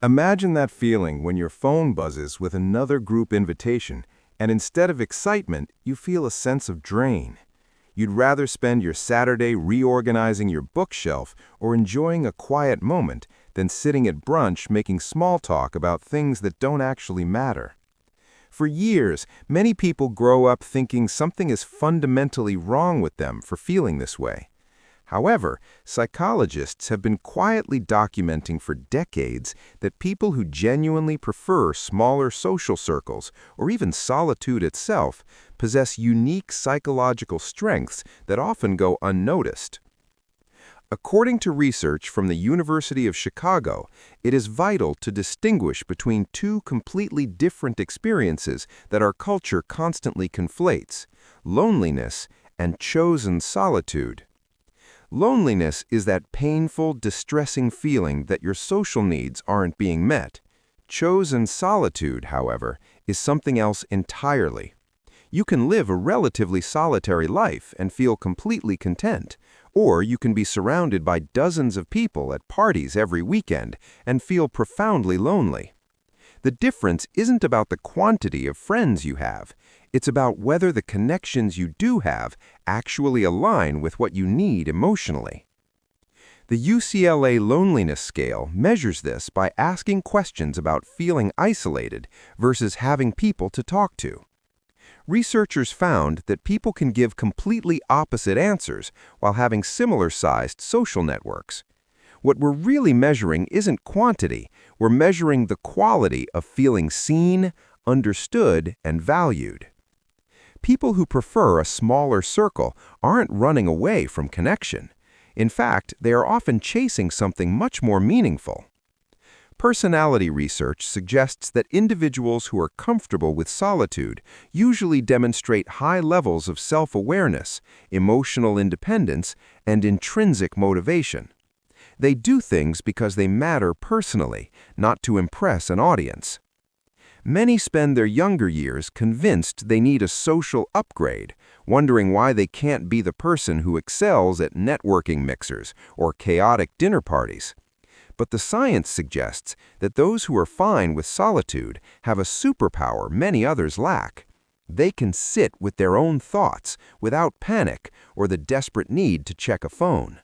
Imagine that feeling when your phone buzzes with another group invitation, and instead of excitement, you feel a sense of drain. You'd rather spend your Saturday reorganizing your bookshelf or enjoying a quiet moment than sitting at brunch making small talk about things that don't actually matter. For years, many people grow up thinking something is fundamentally wrong with them for feeling this way. However, psychologists have been quietly documenting for decades that people who genuinely prefer smaller social circles, or even solitude itself, possess unique psychological strengths that often go unnoticed. According to research from the University of Chicago, it is vital to distinguish between two completely different experiences that our culture constantly conflates: loneliness and chosen solitude. Loneliness is that painful, distressing feeling that your social needs aren't being met. Chosen solitude, however, is something else entirely. You can live a relatively solitary life and feel completely content, or you can be surrounded by dozens of people at parties every weekend and feel profoundly lonely. The difference isn't about the quantity of friends you have. It's about whether the connections you do have actually align with what you need emotionally. The UCLA Loneliness Scale measures this by asking questions about feeling isolated versus having people to talk to. Researchers found that people can give completely opposite answers while having similar-sized social networks. What we're really measuring isn't quantity, we're measuring the quality of feeling seen, understood, and valued. People who prefer a smaller circle aren't running away from connection. In fact, they are often chasing something much more meaningful. Personality research suggests that individuals who are comfortable with solitude usually demonstrate high levels of self-awareness, emotional independence, and intrinsic motivation. They do things because they matter personally, not to impress an audience. Many spend their younger years convinced they need a social upgrade, wondering why they can't be the person who excels at networking mixers or chaotic dinner parties. But the science suggests that those who are fine with solitude have a superpower many others lack. They can sit with their own thoughts without panic or the desperate need to check a phone.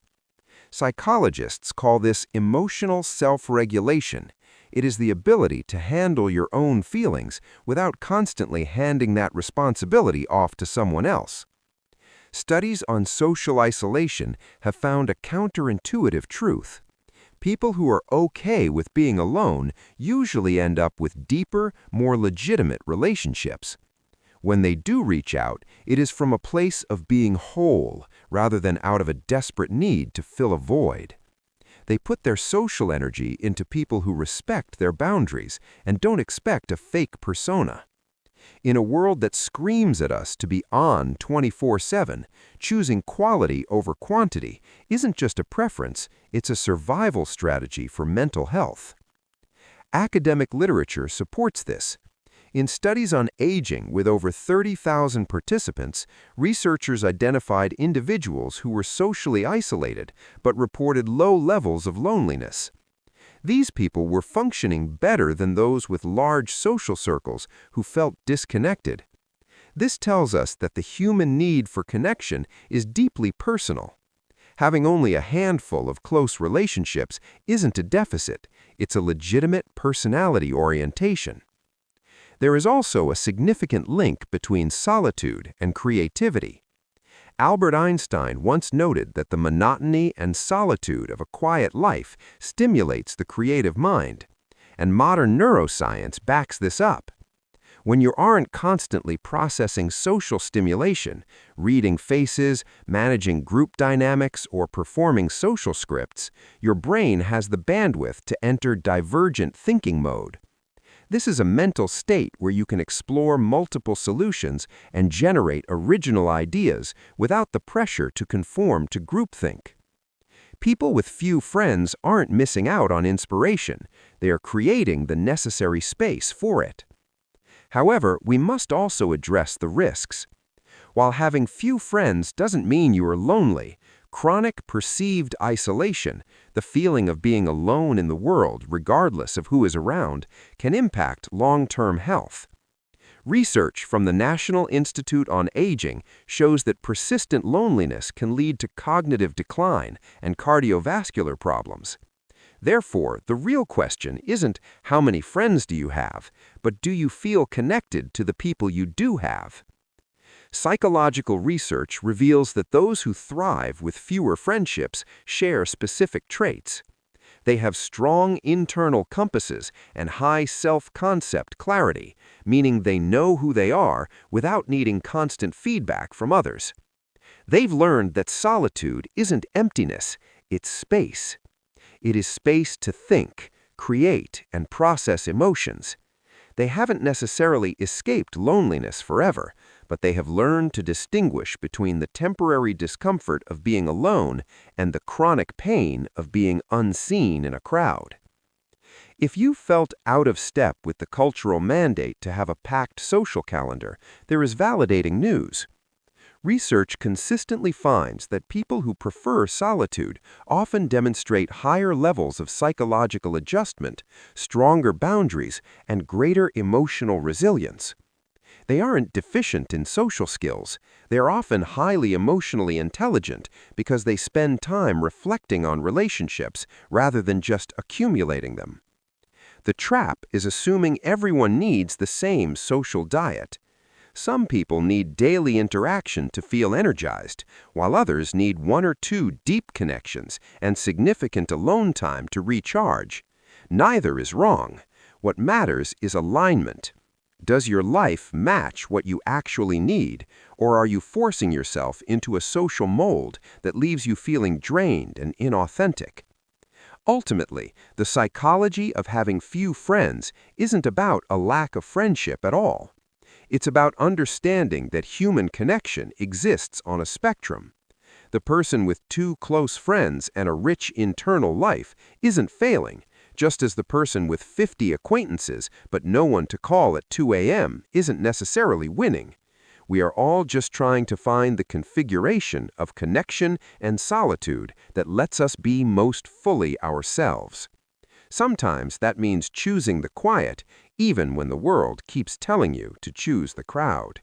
Psychologists call this emotional self-regulation. It is the ability to handle your own feelings without constantly handing that responsibility off to someone else. Studies on social isolation have found a counterintuitive truth. People who are okay with being alone usually end up with deeper, more legitimate relationships. When they do reach out, it is from a place of being whole rather than out of a desperate need to fill a void. They put their social energy into people who respect their boundaries and don't expect a fake persona. In a world that screams at us to be on 24/7, choosing quality over quantity isn't just a preference, it's a survival strategy for mental health. Academic literature supports this. In studies on aging with over 30,000 participants, researchers identified individuals who were socially isolated but reported low levels of loneliness. These people were functioning better than those with large social circles who felt disconnected. This tells us that the human need for connection is deeply personal. Having only a handful of close relationships isn't a deficit, it's a legitimate personality orientation. There is also a significant link between solitude and creativity. Albert Einstein once noted that the monotony and solitude of a quiet life stimulates the creative mind, and modern neuroscience backs this up. When you aren't constantly processing social stimulation, reading faces, managing group dynamics, or performing social scripts, your brain has the bandwidth to enter divergent thinking mode. This is a mental state where you can explore multiple solutions and generate original ideas without the pressure to conform to groupthink. People with few friends aren't missing out on inspiration. They are creating the necessary space for it. However, we must also address the risks. While having few friends doesn't mean you are lonely, Chronic perceived isolation, the feeling of being alone in the world regardless of who is around, can impact long-term health. Research from the National Institute on Aging shows that persistent loneliness can lead to cognitive decline and cardiovascular problems. Therefore, the real question isn't how many friends do you have, but do you feel connected to the people you do have? Psychological research reveals that those who thrive with fewer friendships share specific traits. They have strong internal compasses and high self-concept clarity, meaning they know who they are without needing constant feedback from others. They've learned that solitude isn't emptiness, it's space. It is space to think, create, and process emotions. They haven't necessarily escaped loneliness forever, but they have learned to distinguish between the temporary discomfort of being alone and the chronic pain of being unseen in a crowd. If you felt out of step with the cultural mandate to have a packed social calendar, there is validating news. Research consistently finds that people who prefer solitude often demonstrate higher levels of psychological adjustment, stronger boundaries, and greater emotional resilience. They aren't deficient in social skills. They are often highly emotionally intelligent because they spend time reflecting on relationships rather than just accumulating them. The trap is assuming everyone needs the same social diet. Some people need daily interaction to feel energized, while others need 1 or 2 deep connections and significant alone time to recharge. Neither is wrong. What matters is alignment. Does your life match what you actually need, or are you forcing yourself into a social mold that leaves you feeling drained and inauthentic? Ultimately, the psychology of having few friends isn't about a lack of friendship at all. It's about understanding that human connection exists on a spectrum. The person with 2 close friends and a rich internal life isn't failing, just as the person with 50 acquaintances but no one to call at 2 a.m. isn't necessarily winning. We are all just trying to find the configuration of connection and solitude that lets us be most fully ourselves. Sometimes that means choosing the quiet, even when the world keeps telling you to choose the crowd.